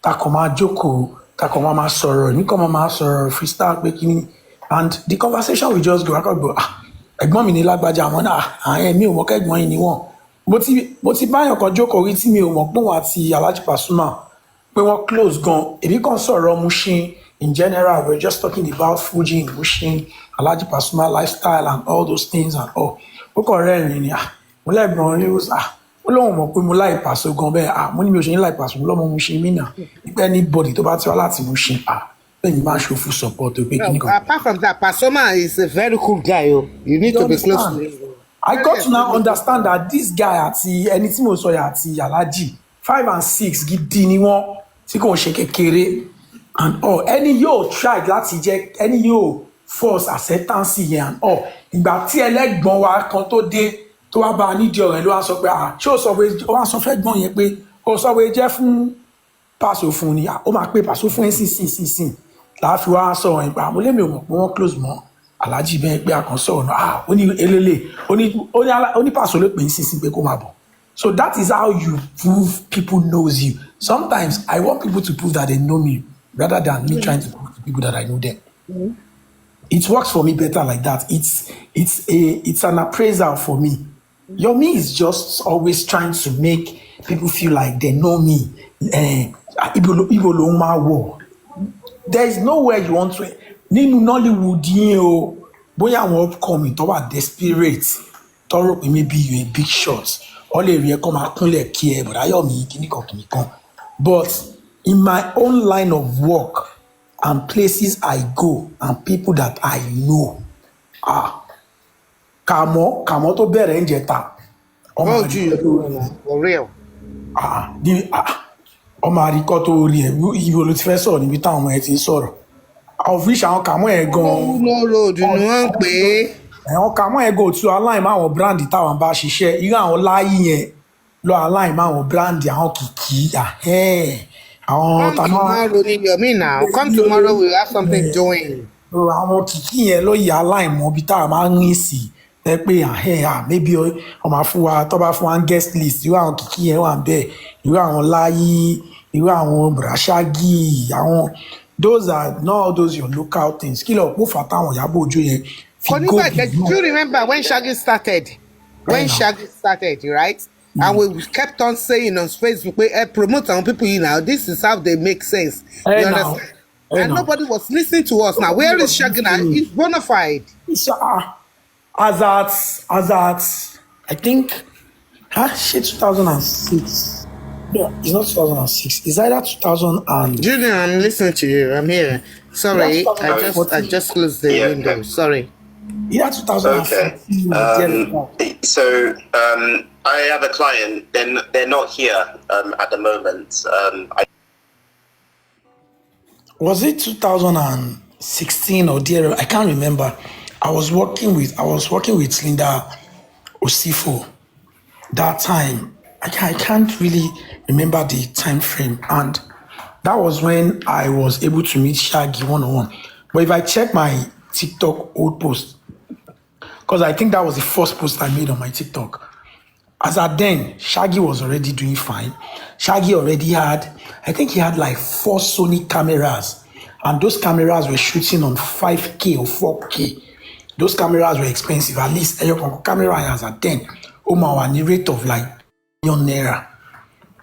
takọ̀ máa jókòó takọ̀ máa sọ̀rọ̀ nìkan máa sọ̀rọ̀ freestyle pé kíní, and the conversation will just go akọgbọ ẹ̀gbọ́n mi ní lágbájá àwọn náà mi ò mọ̀ kẹ́gbọ́n yìí ni wọ́n mo ti báyọ̀ kan jókòó rí tí mi ò mọ̀ pé wọ́n àti Alhaji Pasuma pé wọ́n close gan. Èmi kan sọ̀rọ̀ Mushin in general, we're just talking about Fuji in Mushin, Alhaji Pasuma lifestyle and all those things and all. Ó kàn rẹ́rìn-ín ni mo lẹ́gbọ̀n ní ó lóun mọ̀ pé mo láì Paso gan bẹ́ẹ̀ mo ní mi ò ṣe ní láì Paso lọ́mọ Mushin mí náà nípa anybody tó bá ti wá láti Mushin bẹ́ẹ̀ ni máa ń ṣòfò support pé kí ni kan. Apart from that, Pasuma is a very cool guy. You need to be close to him. I got to now understand that this guy àti ẹni tí mo sọ yà àti Alhaji 5 and 6 gidi ni wọ́n tí kò ṣe kékeré and all. Ẹni yóò try láti jẹ́ ẹni yóò force acceptance yẹn and all. Ìgbà tí ẹlẹ́gbọ̀n wa kan tó dé tó wá bá a nídìí ọ̀rẹ́ ló wá sọ pé ṣé ó sọ pé ó wá sọ fẹ́ gbọ́n yẹn pé ó sọ pé jẹ́ fún Paso fún ni ó máa pé Paso fún ẹ̀ láàfin wá sọ̀rọ̀ ìgbà mo lémi ò mọ̀ pé wọ́n close mọ́ Alhaji bẹ́ẹ̀ pé àkàn sọ̀rọ̀ náà ó ní elélè ó ní Paso ló pè é sísìn pé kó máa bọ̀. So that is how you prove people knows you. Sometimes I want people to prove that they know me rather than me trying to prove to people that I know them. Mm-hmm. It works for me better like that. It's an appraisal for me. Yomi is just always trying to make people feel like they know me. There is nowhere you want to. Nínú Nollywood yẹn o, bóyá àwọn upcoming tó wà desperate, tó rò pé maybe you a big shot, ó lè rí ẹ kó máa kúnlẹ̀ kí ẹ bọ̀dá Yomi kìnnìkan. But in my own line of work and places I go and people that I know, kàmọ́ tó bẹ̀rẹ̀ ń jẹta. For real. Ọmọ àríkọ́ tó rí ẹ̀ ibo ló ti fẹ́ sọ̀rọ̀ níbi táwọn ọmọ ẹ ti ń sọ̀rọ̀. of which àwọn kàmọ́ ẹ̀ gan-an. no road ni wọ́n ń pè é. Àwọn kàmọ́ ẹ̀ gan-an tún align mọ́ àwọn brand táwọn bá ṣiṣẹ́ irú àwọn láyé yẹn lọ align mọ́ àwọn brand àwọn kìkì àwọn Come tomorrow ni Yomi now. Come tomorrow we have something doing. Àwọn kìkì yẹn ló yẹ align mọ́ bí táwọn máa ń rìn sí ẹ pé maybe ọmọ fún wa tó bá fún wa guest list irú àwọn kìkì yẹn wà ń bẹ̀ irú àwọn láyé irú àwọn brashagi àwọn those are not all those your local things kí lọ kó fàtà àwọn Ìyábọ̀ Òjó yẹn. Konibaje, do you remember when Shaggy started? Shaggy started, right? And we kept on saying on Facebook, promote on people, this is how they make sense. You understand? And nobody was listening to us now. Where is Shaggy now? He's bona fide. As at, I think, 2006. No, it's not 2006. It's either 2000 and... Junior, I'm listening to you. I'm here. Sorry, I just closed the window. Sorry. Yeah, 2006. Okay. So I have a client. They're not here at the moment. Was it 2016 or dear? I can't remember. I was working with Linda Osifo that time. I can't really remember the time frame, and that was when I was able to meet Shaggy one-on-one. But if I check my TikTok old post, because I think that was the first post I made on my TikTok. As at then, Shaggy was already doing fine. Shaggy already had, I think he had like 4 Sony cameras. And those cameras were shooting on 5K or 4K. Those cameras were expensive. At least a camera as at then, the rate of like ₦1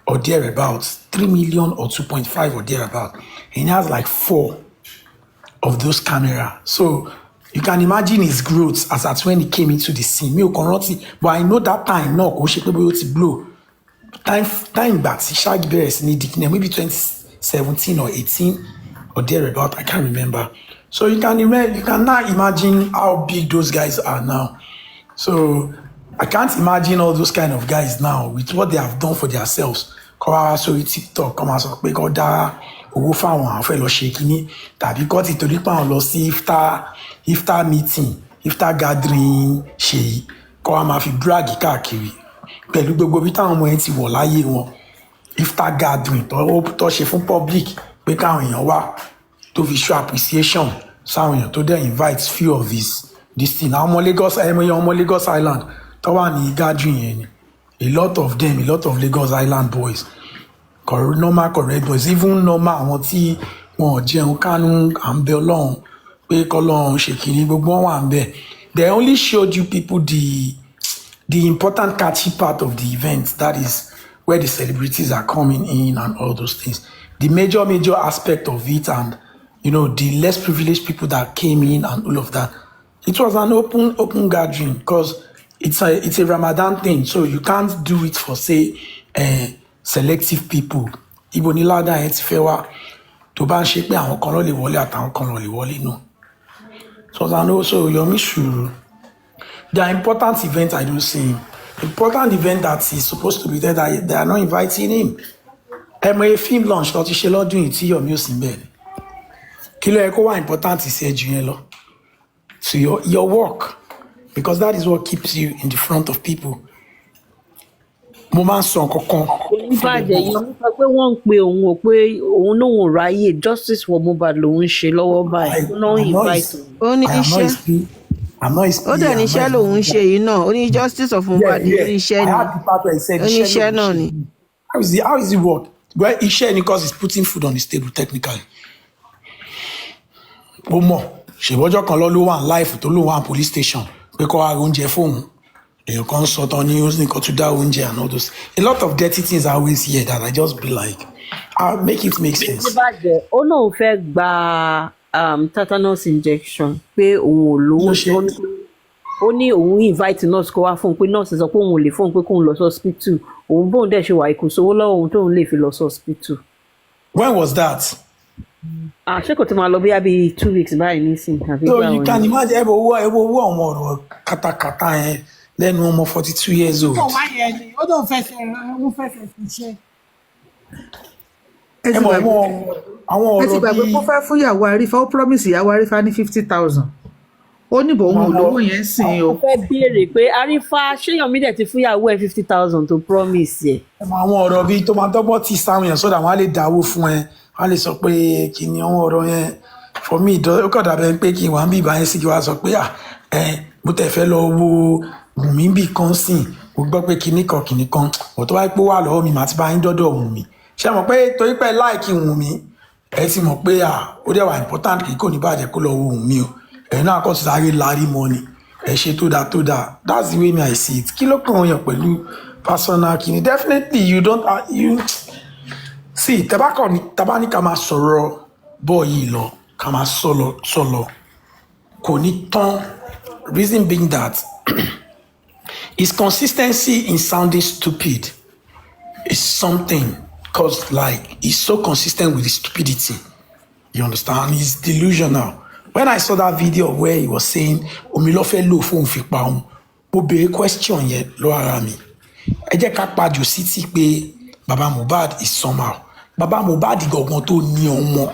or thereabouts, 3 million or 2.5 or thereabouts. And he has like 4 of those cameras. So you can imagine his growth as at when he came into the scene. But I know that time, no, blow. Time back, Shaggy Bears needed maybe 2017 or 18 or thereabout. I can't remember. So you can now imagine how big those guys are now. So I can't imagine all those kind of guys now with what they have done for themselves. Come out so TikTok, come out so pé kó dá owó fáwọn àwọn fẹ́ lọ ṣe kíní tàbí kó ti torí pé àwọn lọ sí iftar meeting, iftar gathering ṣe kó wá máa fi brag káàkiri pẹ̀lú gbogbo bí táwọn ọmọ yẹn ti wọ̀ láyé wọn. Iftar gathering tó ṣe fún public pé káwọn èèyàn wá tó fi show appreciation sáwọn èèyàn tó dẹ̀ invite few of this thing. Àwọn ọmọ Lagos Island tó wà ní gathering yẹn ni. A lot of Lagos Island boys, normal correct boys, even normal àwọn tí wọn jẹun kánú à ń bẹ Ọlọ́run pé k'Ọlọ́run ṣe kìíní gbogbo wọn wà ń bẹ. They only showed you people the important catchy part of the event, that is where the celebrities are coming in and all those things. The major aspect of it and the less privileged people that came in and all of that. It was an open gathering because it's a Ramadan thing, so you can't do it for say selective people. Ibo ni ládàá yẹn ti fẹ́ wá tó bá ń ṣe pé àwọn kan ló lè wọlé àtàwọn kan ló lè wọlé no. So Yomi should. There are important events I don't see him. Important event that is supposed to be there that they are not inviting him. A film launch tó ti ṣe lọ́dún yìí tí Yomi ò sí níbẹ̀ ni. Kí ló yẹ kó wá important sí ẹ jù yẹn lọ. So your work, because that is what keeps you in the front of people. Mo máa ń sọ kankan. Konibaje yìí wọ́n sọ pé wọ́n ń pe òun ò pé òun náà ò ráyè justice for Mohbad lòun ń ṣe lọ́wọ́ báyìí. Ó náà invite òun. Ó ní iṣẹ́. Ó dẹ̀ níṣẹ́ lòun ń ṣe yìí náà. Ó ní justice of Mohbad ní iṣẹ́ ni. Ó ní iṣẹ́ náà ni. How is it work? Well, iṣẹ́ ni because he's putting food on his table technically. Ó mọ̀ ṣèbọ́jọ́ kan ló wà ní life tó ló wà ní police station pé kó wá oúnjẹ fóun. Èèyàn kan sọ tán ní oṣù nìkan tó dá oúnjẹ and all those. A lot of dirty things I always hear that I just be like, I'll make it make sense. Konibaje ó náà fẹ́ gba tetanus injection pé òun ò lówó. Ó ní òun invite nurse kó wá fún un pé nurse sọ pé òun ò lè fún un pé kóun lọ sí hospital. Òun bóun dẹ̀ ṣe wà ìkùnsówó lọ́wọ́ òun tóun lè fi lọ sí hospital. When was that? Ṣé kò tí máa lọ bí 2 weeks báyìí nísìnyí. So you can imagine ẹ wo àwọn ọ̀rọ̀ katakata yẹn lẹ́nu ọmọ 42 years old. Ó wá yẹn ni ó dùn fẹsẹ̀ ṣe. ẹ ti gbàgbé kó fẹ́ fún ìyàwó Arífá ó promise ìyàwó Arífá ní 50,000 ó ní bọ̀ òun ò lówó yẹn sìn o. ó fẹ́ béèrè pé Arífá ṣé Yomi dẹ̀ ti fún ìyàwó ẹ̀ 50,000 tó promise ẹ̀. àwọn ọ̀rọ̀ bíi tó máa dọ́gbọ́n tí sáwọn èèyàn sọ́dọ̀ àwọn á lè dáwó fún ẹ wọ́n á lè sọ pé kí ni àwọn ọ̀rọ̀ yẹn for me ó kọ̀ dàbẹ̀ pé kí wọ́n á bí ìbáyẹn sí kí wọ́n á sọ pé mo tẹ̀ fẹ́ lọ wo Wunmi bì kan sìn mo gbọ́ pé kinní kan ò tó wáyé pé wà lọ́wọ́ mi màá ti bá yín dọ́dọ̀ Wunmi ṣé mọ̀ pé torí pé láìkí Wunmi ẹ ti mọ̀ pé ó dẹ̀ wà important kì í kò ní bàjẹ́ kó lọ wo Wunmi o ẹ̀yin náà kọ́ sáré lárí mọ́ ni ẹ ṣe tó dáa that's the way me I see it kí ló kàn yàn pẹ̀lú personal kìíní definitely you don't you see tàbá ní ká máa sọ̀rọ̀ bọ́ọ̀ yìí lọ ká máa sọ̀lọ̀ kò ní tán reason being that his consistency in sounding stupid is something because like he's so consistent with his stupidity you understand he's delusional when I saw that video where he was saying omi ló fẹ́ lò fóun fi pa òun mo béèrè question yẹn lọ ara mi ẹ jẹ́ ká pàjù sí ti pé baba Mohbad is somehow baba Mohbad gangan tó ní ọmọ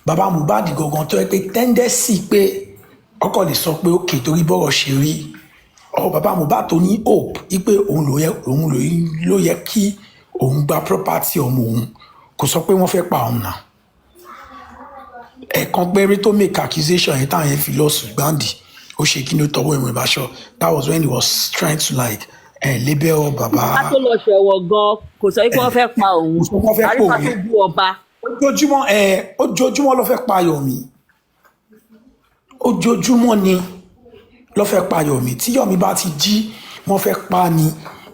baba Mohbad gangan tó yẹ pé tendency pé ọkọ lè sọ pé òkè torí bọ́rọ̀ ṣe rí baba Mohbad tó ní hope wípé òun ló yẹ kí òun gba property ọmọ òun kò sọ pé wọ́n fẹ́ pa òun náà ẹ̀ẹ̀kan péré tó make accusation yẹn táwọn yẹn fi lọ sùn gbáǹdì ó ṣe kí ni ó tọwọ́ ìwọ̀n ìbáṣọ that was when he was trying to like label baba. ká tó lọ ṣẹ̀wọ̀ gan kò sọ pé wọ́n fẹ́ pa òun Arífá tó bú ọba. ojoojúmọ́ ló fẹ́ pa Yomi ojoojúmọ́ ni ló fẹ́ pa Yomi tí Yomi bá ti jí wọ́n fẹ́ pa ni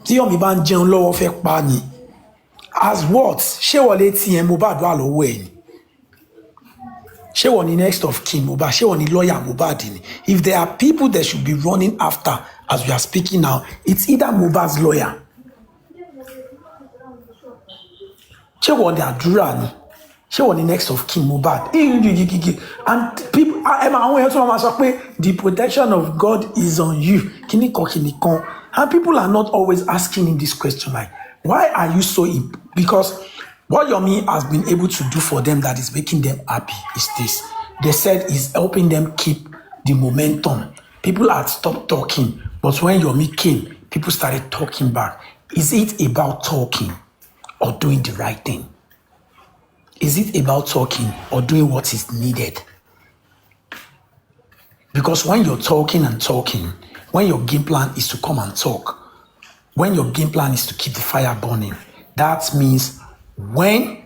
tí Yomi bá ń jẹun lọ́wọ́ fẹ́ pa ni as what ṣé wọlé tiẹ̀ Mohbad wà lọ́wọ́ ẹ̀ ni ṣé wọ́n ní next of kin Mohbad ṣé wọ́n ní lawyer Mohbad ni if there are people that should be running after as we are speaking now it's either Mohbad's lawyer ṣé wọ́n ní àdúrà ni ṣé wọ́n ní next of kin Mohbad and people àwọn èèyàn tó máa sọ pé the protection of God is on you kìnìkan and people are not always asking him this question like why are you so because what Yomi has been able to do for them that is making them happy is this. They said is helping them keep the momentum. People had stopped talking, but when Yomi came, people started talking back. Is it about talking or doing the right thing? Is it about talking or doing what is needed? Because when you're talking, when your game plan is to come and talk, when your game plan is to keep the fire burning, that means when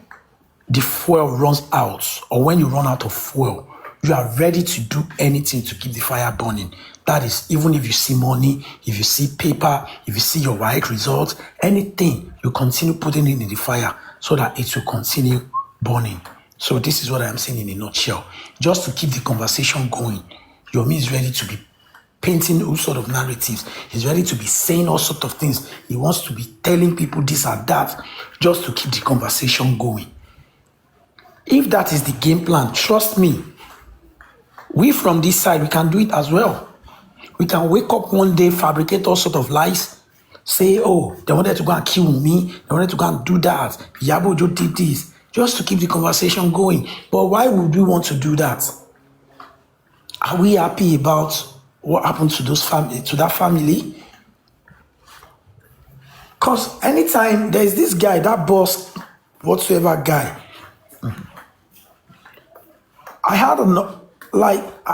the fuel runs out or when you run out of fuel, you are ready to do anything to keep the fire burning. That is, even if you see money, if you see paper, if you see your right results, anything, you continue putting it in the fire so that it will continue burning. So this is what I am saying in a nutshell. Just to keep the conversation going, Yomi is ready to be painting all sort of narratives. He's ready to be saying all sort of things. He wants to be telling people this or that just to keep the conversation going. If that is the game plan, trust me, we from this side, we can do it as well. We can wake up one day, fabricate all sort of lies, say, oh, they wanted to go and kill me, they wanted to go and do that, Yabo Jo did this, just to keep the conversation going. But why would we want to do that? Are we happy about what happened to that family? Because anytime there's this guy, that boss, whatsoever guy, I had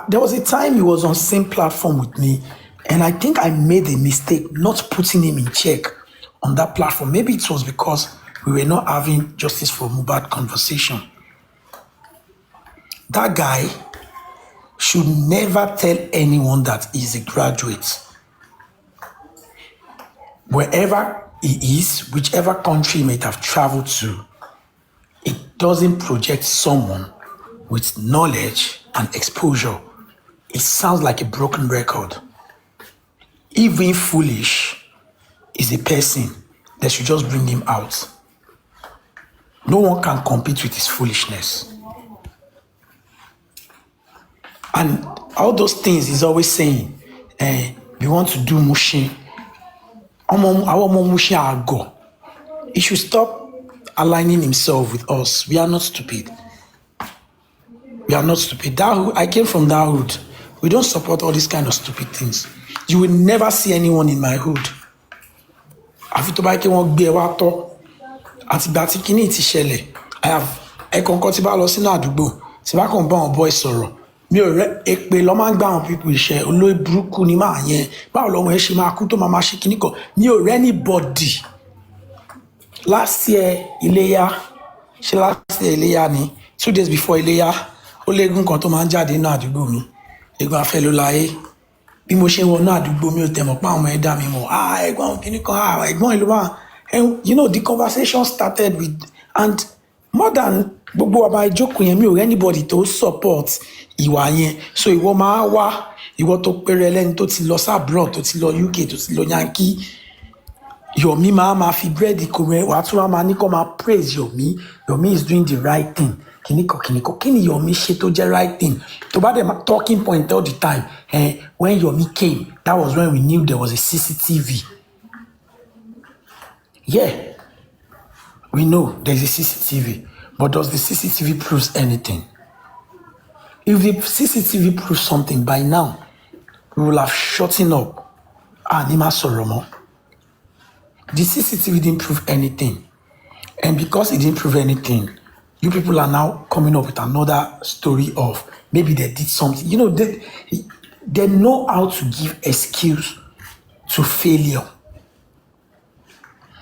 there was a time he was on same platform with me, and I think I made a mistake not putting him in check on that platform. Maybe it was because we were not having justice for Mohbad conversation. That guy should never tell anyone that he's a graduate. Wherever he is, whichever country he might have traveled to, it doesn't project someone with knowledge and exposure. It sounds like a broken record. Even foolish is a person that should just bring him out. No one can compete with his foolishness. And all those things he's always saying, we want to do mushin. He should stop aligning himself with us. We are not stupid. We are not stupid. That hood, I came from that hood. We don't support all these kind of stupid things. You will never see anyone in my hood. Àfi tó bá yẹ kí wọ́n gbé ẹ wá tọ́. Àtìgbà tí kinní ti ṣẹlẹ̀, I have ẹ̀kọ̀ọ̀kan tí bá lọ sínú àdúgbò, tí bá kàn bá àwọn boys sọ̀rọ̀. Mi ò rẹ́ èpè lọ́ máa ń gbá àwọn people iṣẹ́ olórí burúkú ni máa yẹn. Báwo lọ́wọ́ ẹ ṣe máa kú tó máa ṣe kinní kan? Mi ò rẹ́ anybody. Last year Iléyá, ṣé last year Iléyá ni? 2 days before Iléyá, ó léegun kan tó máa ń jáde nínú àdúgbò mi. Eégún afẹ́ ló láyé. Bí mo ṣe wọnú àdúgbò mi ò tẹ̀ mọ̀ pé àwọn ẹ̀dá mi mọ̀. Ẹ̀gbọ́n kinní kan, ẹ̀gbọ́n ìlú wa. And you know, the conversation started with, and more than gbogbo ọba ìjókòó yẹn, mi ò rí anybody tó support ìwà yẹn. So ìwọ máa wá, ìwọ tó péré lẹ́ni tó ti lọ sí abroad, tó ti lọ UK, tó ti lọ Yankee. Yomi máa fi bírèdì kò rẹ̀ wá tún máa ní kó máa praise Yomi. Yomi is doing the right thing. Kìnìkan kí ni Yomi ṣe tó jẹ́ right thing? Tó bá dẹ̀ talking point all the time. When Yomi came, that was when we knew there was a CCTV. Yeah, we know there's a CCTV, but does the CCTV prove anything? If the CCTV proves something, by now, we will have shutting up Anima Soromo. The CCTV didn't prove anything. And because it didn't prove anything, you people are now coming up with another story of maybe they did something. You know, they know how to give excuse to failure.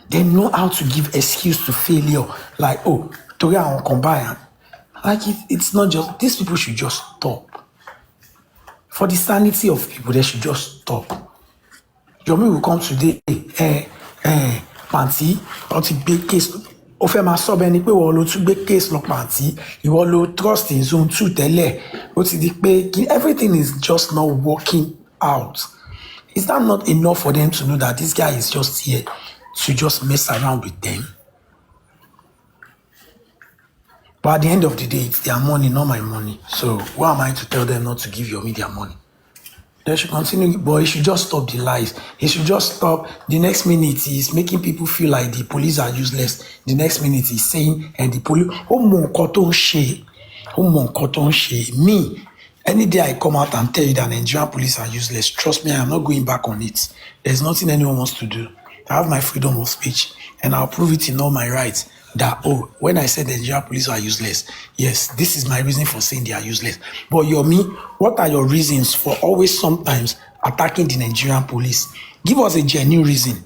They know how to give excuse to failure. Like, oh, Toria on combine. Like, it's not just, these people should just stop. For the sanity of people, they should just stop. Yomi will come today, Panty, or to big case. Ofe ma sọ bẹ́ẹ̀ ni pé wọ́n ló tún gbé case lọ Panty, ìwọ ló trust in zone 2 tẹ́lẹ̀. Ó ti di pé everything is just not working out. Is that not enough for them to know that this guy is just here to just mess around with them? But at the end of the day, it's their money, not my money. So why am I to tell them not to give Yomi their money? They should continue, but he should just stop the lies. He should just stop. The next minute, he's making people feel like the police are useless. The next minute, he's saying, and the police, me, any day I come out and tell you that Nigerian police are useless, trust me, I'm not going back on it. There's nothing anyone wants to do. I have my freedom of speech, and I'll prove it in all my rights that, oh, when I said the Nigerian police are useless, yes, this is my reason for saying they are useless. But Yomi, what are your reasons for always sometimes attacking the Nigerian police? Give us a genuine reason.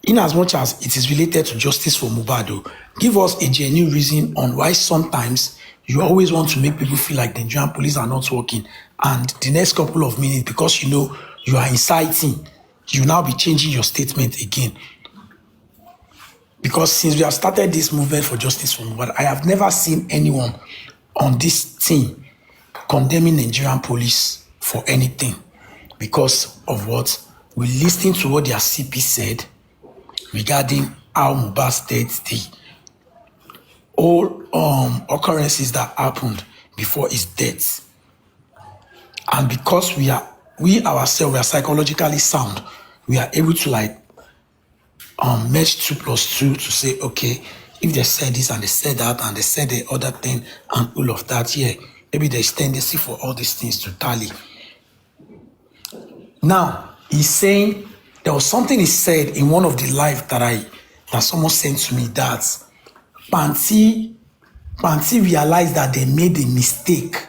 In as much as it is related to justice for Mohbad, give us a genuine reason on why sometimes you always want to make people feel like the Nigerian police are not working, and the next couple of minutes, because you know you are inciting, you now be changing your statement again. Because since we have started this movement for justice for Mohbad, I have never seen anyone on this team condemning Nigerian police for anything. Because of what? We listened to what their CP said regarding how Mohbad states the all occurrences that happened before his death. And because we ourselves, we are psychologically sound, we are able to like match 2 plus 2 to say, okay, if they said this and they said that and they said the other thing and all of that, yeah, maybe there's tendency for all these things to tally. Now, he's saying, there was something he said in one of the live that someone sent to me, that Panty realized that they made a mistake.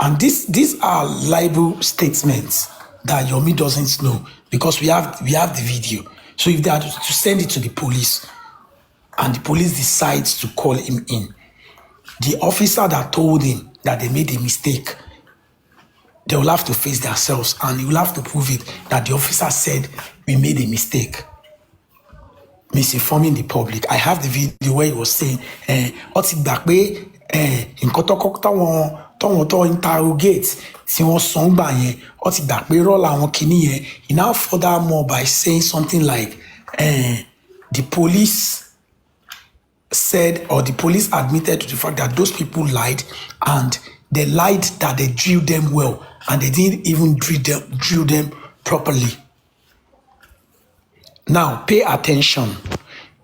And these are libel statements that Yomi doesn't know, because we have the video. So if they are to send it to the police, and the police decides to call him in, the officer that told him that they made a mistake, they will have to face themselves, and he will have to prove it that the officer said we made a mistake, misinforming the public. I have the video where he was saying, tọ́wọ́n interrogate tí wọ́n sọ ń gbà yẹn, ó ti gbà pé rọ́ọ̀lù àwọn kìíní yẹn. He now further more by saying something like, the police said, or the police admitted to the fact that those people lied, and they lied that they drilled them well, and they didn't even drill them properly. Now, pay attention.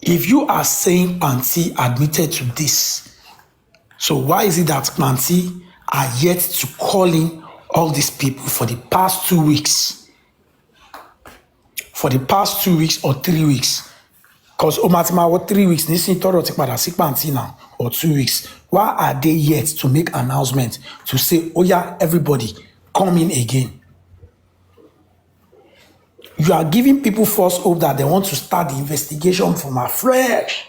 If you are saying Auntie admitted to this, so why is it that Auntie are yet to call in all these people for the past 2 weeks? For the past 2 weeks or 3 weeks? Because Omatima, what 3 weeks? Nisin Toro Tikpada Auntie now, or 2 weeks. Why are they yet to make announcement to say, oh yeah, everybody, come in again? You are giving people false hope that they want to start the investigation from afresh.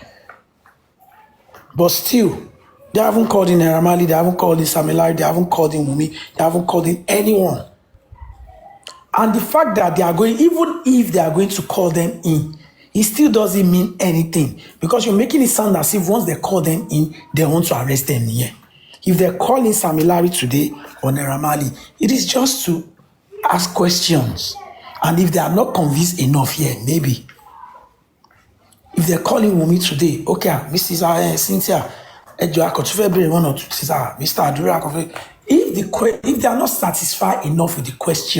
But still, they haven't called in Eramali, they haven't called in Samilari, they haven't called in Wunmi, they haven't called in anyone. And the fact that they are going, even if they are going to call them in, it still doesn't mean anything. Because you're making it sound as if once they call them in, they want to arrest them here. If they're calling Samilari today or Eramali, it is just to ask questions. And if they are not convinced enough here, maybe. If they're calling Wunmi today, okay, Mrs. Cynthia, one or two, Mr. Adura, if they are not satisfied enough with the question,